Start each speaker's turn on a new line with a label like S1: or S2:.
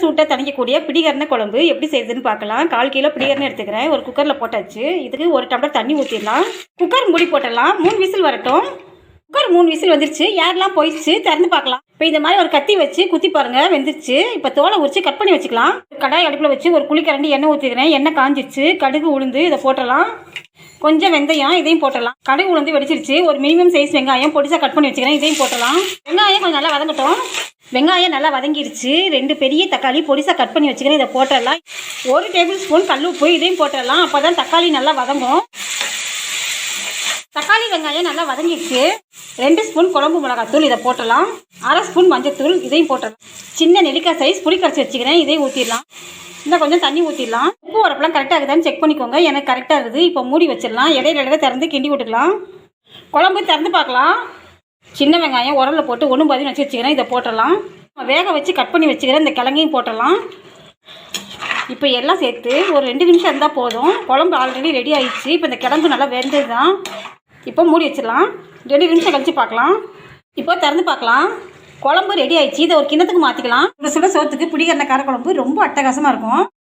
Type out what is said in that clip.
S1: சூட்டை தணிக்கக்கூடிய பிடிகரண குழம்பு எப்படி செய்யுதுன்னு பார்க்கலாம். 1/4 கிலோ பிடிகரணை எடுத்துக்கிறேன். ஒரு குக்கரில் போட்டாச்சு. இதுக்கு 1 டம்ளர் தண்ணி ஊற்றிடலாம். குக்கர் மூடி போட்டுடலாம். 3 விசில் வரட்டும். குக்கர் 3 விசில் வந்துருச்சு. ஏர்லாம் போயிடுச்சு. திறந்து பார்க்கலாம். இப்போ இந்த மாதிரி ஒரு கத்தி வச்சு குத்தி பாருங்கள், வெந்துருச்சு. இப்போ தோலை உரிச்சு கட் பண்ணி வச்சுக்கலாம். கடாய் அடுப்பில் வச்சு ஒரு குழிக்கரண்டி எண்ணெய் ஊற்றிக்கிறேன். எண்ணெய் காஞ்சிடுச்சு. கடுகு உளுந்து இதை போட்டலாம். கொஞ்சம் வெந்தயம் இதையும் போட்டலாம். கடுகு உளுந்து வெடிச்சிருச்சு. ஒரு மீடியம் சைஸ் வெங்காயம் பொடிசாக கட் பண்ணி வச்சுக்கிறேன். இதையும் போட்டலாம். வெங்காயம் கொஞ்சம் நல்லா வதங்கட்டும். வெங்காயம் நல்லா வதங்கிடுச்சு. 2 பெரிய தக்காளி பொடிசாக கட் பண்ணி வச்சுக்கிறேன். இதை போட்டுடலாம். 1 டேபிள் ஸ்பூன் கல் உப்பு இதையும் போட்டுடலாம். அப்போ தான் தக்காளி நல்லா வதங்கும். தக்காளி வெங்காயம் நல்லா வதங்கிடுச்சு. 2 ஸ்பூன் குழம்பு மிளகாத்தூள் இதை போட்டலாம். 1/2 ஸ்பூன் மஞ்சத்தூள் இதையும் போட்டுடலாம். சின்ன நெல்லிக்காய் சைஸ் புளி கரைச்சி வச்சுக்கிறேன். இதையும் ஊற்றிடலாம். இன்னும் கொஞ்சம் தண்ணி ஊற்றிடலாம். உப்பு உரப்பெல்லாம் கரெக்டாக இருக்குதான்னு செக் பண்ணிக்கோங்க. எனக்கு கரெக்டாக இருக்குது. இப்போ மூடி வச்சிடலாம். இடையில திறந்து கிண்டி விட்டுக்கலாம். குழம்பு திறந்து பார்க்கலாம். சின்ன வெங்காயம் உரலில் போட்டு 1 பாதி வச்சுக்கிறேன். இதை போட்டுடலாம். வேக வச்சு கட் பண்ணி வச்சுக்கிறேன். இந்த கிழங்கையும் போட்டுடலாம். இப்போ எல்லாம் சேர்த்து ஒரு 2 நிமிஷம் இருந்தால் போதும். குழம்பு ஆல்ரெடி ரெடி ஆகிடுச்சு. இப்போ இந்த கிழங்கு நல்லா வெந்தது தான். இப்போ மூடி வச்சிடலாம். 2 நிமிஷம் கழித்து பார்க்கலாம். இப்போ திறந்து பார்க்கலாம். குழம்பு ரெடி ஆயிடுச்சு. இதை ஒரு கிண்ணத்துக்கு மாற்றிக்கலாம். சுட சோத்துக்கு பிடிக்கிற காரக்குழம்பு ரொம்ப அட்டகாசமாக இருக்கும்.